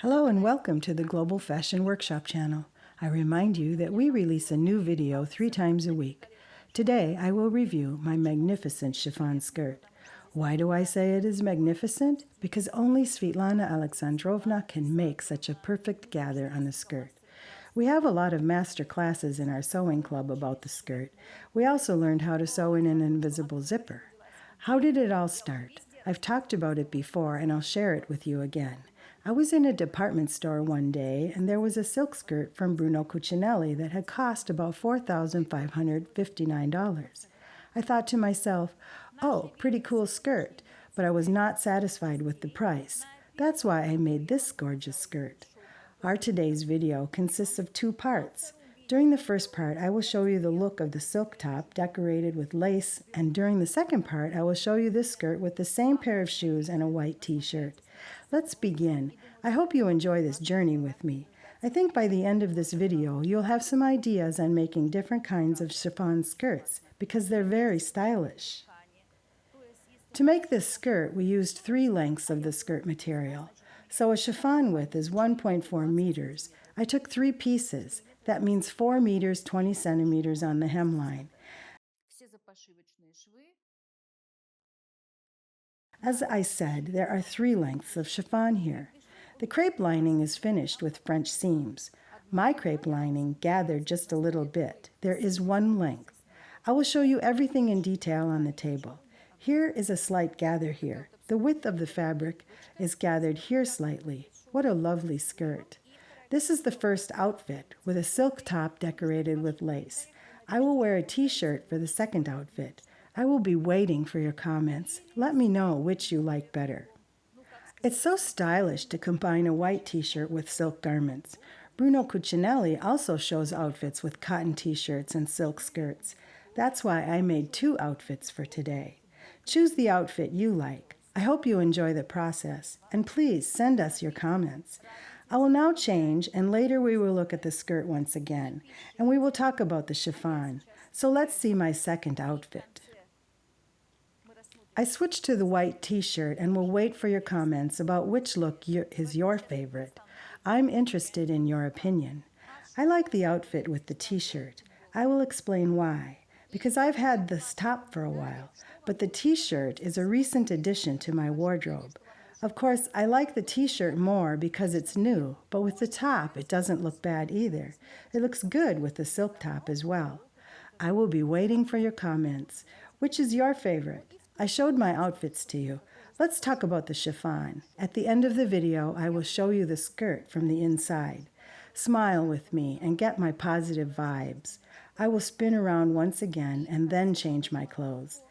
Hello and welcome to the Global Fashion Workshop channel. I remind you that we release a new video 3 times a week. Today I will review my magnificent chiffon skirt. Why do I say it is magnificent? Because only Svetlana Aleksandrovna can make such a perfect gather on a skirt. We have a lot of master classes in our sewing club about the skirt. We also learned how to sew in an invisible zipper. How did it all start? I've talked about it before and I'll share it with you again. I was in a department store one day and there was a silk skirt from Brunello Cucinelli that had cost about $4,559. I thought to myself, oh, pretty cool skirt, but I was not satisfied with the price. That's why I made this gorgeous skirt. Our today's video consists of 2 parts. During the first part, I will show you the look of the silk top decorated with lace, and during the second part, I will show you this skirt with the same pair of shoes and a white t-shirt. Let's begin. I hope you enjoy this journey with me. I think by the end of this video, you'll have some ideas on making different kinds of chiffon skirts because they're very stylish. To make this skirt, we used 3 lengths of the skirt material. So a chiffon width is 1.4 meters. I took 3 pieces. That means 4 meters, 20 centimeters on the hemline. As I said, there are 3 lengths of chiffon here. The crepe lining is finished with French seams. My crepe lining gathered just a little bit. There is 1 length. I will show you everything in detail on the table. Here is a slight gather here. The width of the fabric is gathered here slightly. What a lovely skirt. This is the first outfit with a silk top decorated with lace. I will wear a t-shirt for the second outfit. I will be waiting for your comments. Let me know which you like better. It's so stylish to combine a white t-shirt with silk garments. Brunello Cucinelli also shows outfits with cotton t-shirts and silk skirts. That's why I made 2 outfits for today. Choose the outfit you like. I hope you enjoy the process, and please send us your comments. I will now change, and later we will look at the skirt once again, and we will talk about the chiffon. So let's see my second outfit. I switched to the white t-shirt and will wait for your comments about which look is your favorite. I'm interested in your opinion. I like the outfit with the t-shirt. I will explain why. Because I've had this top for a while, but the t-shirt is a recent addition to my wardrobe. Of course, I like the t-shirt more because it's new, but with the top, it doesn't look bad either. It looks good with the silk top as well. I will be waiting for your comments. Which is your favorite? I showed my outfits to you. Let's talk about the chiffon. At the end of the video, I will show you the skirt from the inside. Smile with me and get my positive vibes. I will spin around once again and then change my clothes.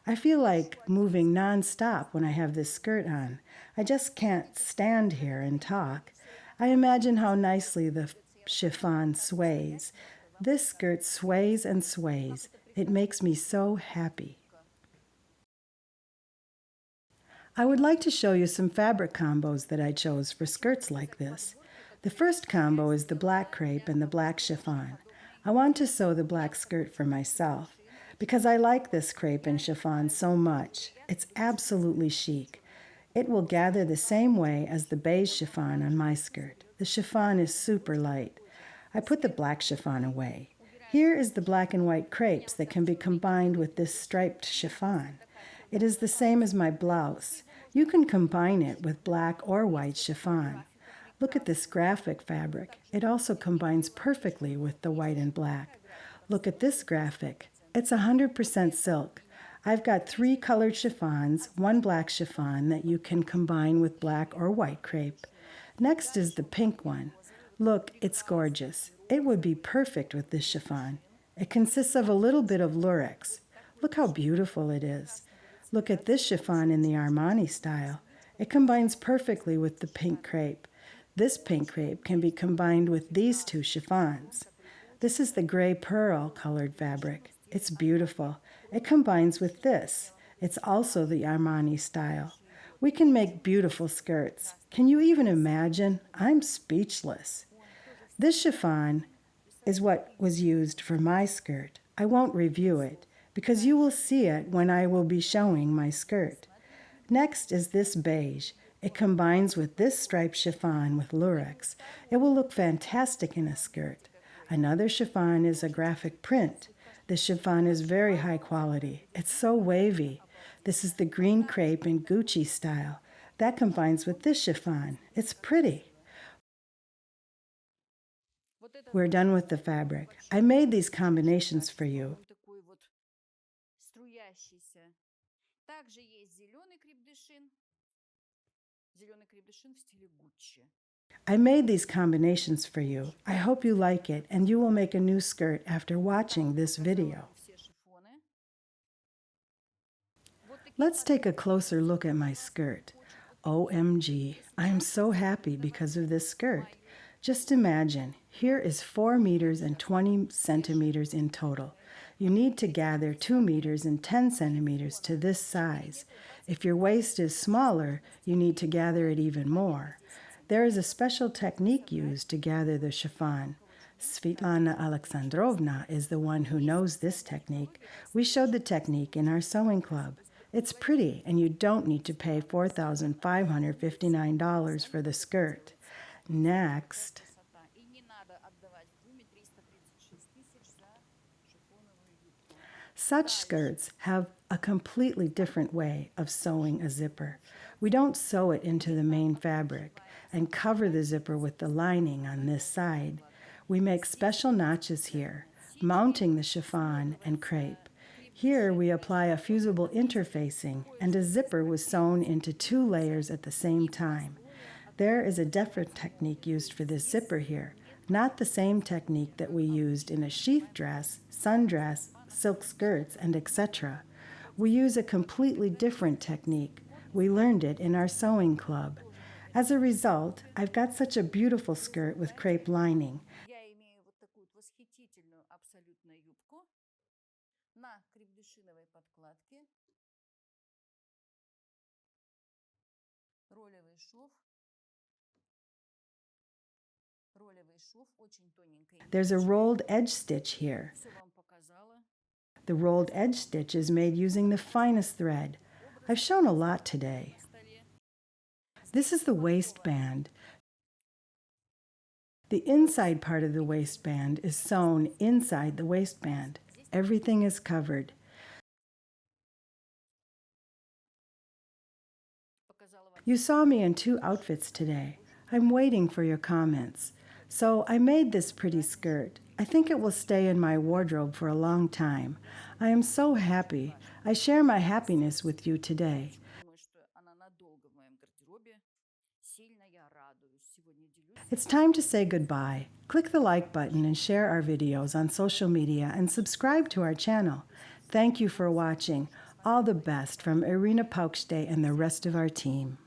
I feel like moving non-stop when I have this skirt on. I just can't stand here and talk. I imagine how nicely the chiffon sways. This skirt sways and sways. It makes me so happy. I would like to show you some fabric combos that I chose for skirts like this. The first combo is the black crepe and the black chiffon. I want to sew the black skirt for myself because I like this crepe and chiffon so much. It's absolutely chic. It will gather the same way as the beige chiffon on my skirt. The chiffon is super light. I put the black chiffon away. Here is the black and white crepes that can be combined with this striped chiffon. It is the same as my blouse. You can combine it with black or white chiffon. Look at this graphic fabric. It also combines perfectly with the white and black. Look at this graphic. It's 100% silk. I've got 3 colored chiffons, 1 black chiffon that you can combine with black or white crepe. Next is the pink one. Look, it's gorgeous. It would be perfect with this chiffon. It consists of a little bit of lurex. Look how beautiful it is. Look at this chiffon in the Armani style. It combines perfectly with the pink crepe. This pink crepe can be combined with these 2 chiffons. This is the gray pearl colored fabric. It's beautiful. It combines with this. It's also the Armani style. We can make beautiful skirts. Can you even imagine? I'm speechless. This chiffon is what was used for my skirt. I won't review it because you will see it when I will be showing my skirt. Next is this beige. It combines with this striped chiffon with lurex. It will look fantastic in a skirt. Another chiffon is a graphic print. The chiffon is very high quality. It's so wavy. This is the green crepe in Gucci style. That combines with this chiffon. It's pretty. We're done with the fabric. I made these combinations for you. I made these combinations for you. I hope you like it and you will make a new skirt after watching this video. Let's take a closer look at my skirt. OMG, I am so happy because of this skirt. Just imagine, here is 4 meters and 20 centimeters in total. You need to gather 2 meters and 10 centimeters to this size. If your waist is smaller, you need to gather it even more. There is a special technique used to gather the chiffon. Svetlana Aleksandrovna is the one who knows this technique. We showed the technique in our sewing club. It's pretty, and you don't need to pay $4,559 for the skirt. Next. Such skirts have a completely different way of sewing a zipper. We don't sew it into the main fabric and cover the zipper with the lining on this side. We make special notches here, mounting the chiffon and crepe. Here we apply a fusible interfacing, and a zipper was sewn into 2 layers at the same time. There is a different technique used for this zipper here, not the same technique that we used in a sheath dress, sundress, silk skirts, and etc. We use a completely different technique. We learned it in our sewing club. As a result, I've got such a beautiful skirt with crepe lining. There's a rolled edge stitch here. The rolled edge stitch is made using the finest thread. I've shown a lot today. This is the waistband. The inside part of the waistband is sewn inside the waistband. Everything is covered. You saw me in 2 outfits today. I'm waiting for your comments. So I made this pretty skirt. I think it will stay in my wardrobe for a long time. I am so happy. I share my happiness with you today. It's time to say goodbye. Click the like button and share our videos on social media and subscribe to our channel. Thank you for watching. All the best from Irina Paukshte and the rest of our team.